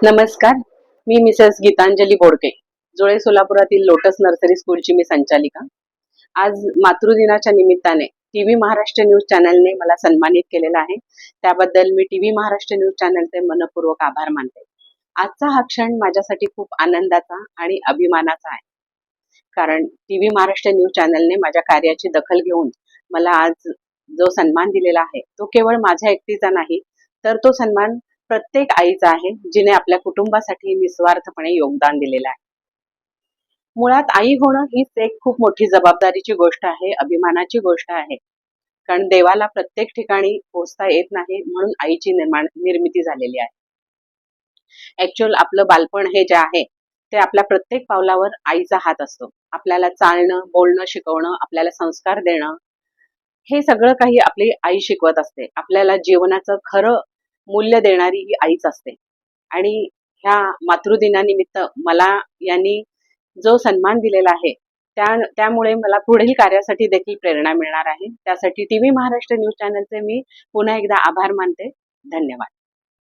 नमस्कार. मी मिसेस गीतांजली बोडके, जुळे सोलापुरातील lotus nursery स्कूलची मी संचालिका. आज मातृदिनाच्या निमित्ताने टीव्ही महाराष्ट्र न्यूज चॅनलने मला सन्मानित केलेलं आहे. त्याबद्दल मी टीव्ही महाराष्ट्र न्यूज चॅनलचे मनपूर्वक आभार मानते. आजचा हा क्षण माझ्यासाठी खूप आनंदाचा आणि अभिमानाचा आहे. कारण टीव्ही महाराष्ट्र न्यूज चॅनलने माझ्या कार्याची दखल घेऊन मला आज जो सन्मान दिलेला आहे, तो केवळ माझ्या एकटीचा नाही, तर तो सन्मान प्रत्येक आईचा आहे, जिने आपल्या कुटुंबासाठी निस्वार्थपणे योगदान दिलेलं आहे. मुळात आई होणं हीच एक खूप मोठी जबाबदारीची गोष्ट आहे, अभिमानाची गोष्ट आहे. कारण देवाला प्रत्येक ठिकाणी पोहोचता येत नाही, म्हणून आईची निर्मिती झालेली आहे. ऍक्च्युअल आपलं बालपण हे जे आहे ते आपल्या प्रत्येक पावलावर आईचा हात असतो. आपल्याला चालणं, बोलणं शिकवणं, आपल्याला संस्कार देणं, हे सगळं काही आपली आई शिकवत असते. आपल्याला जीवनाचं खरं मूल्य देणारी ही आईच असते. आणि ह्या मातृदिनानिमित्त मला यांनी जो सन्मान दिलेला आहे, त्यामुळे मला पुढील कार्यासाठी देखील प्रेरणा मिळणार आहे. त्यासाठी टीव्ही महाराष्ट्र न्यूज चॅनलचे मी पुन्हा एकदा आभार मानते. धन्यवाद.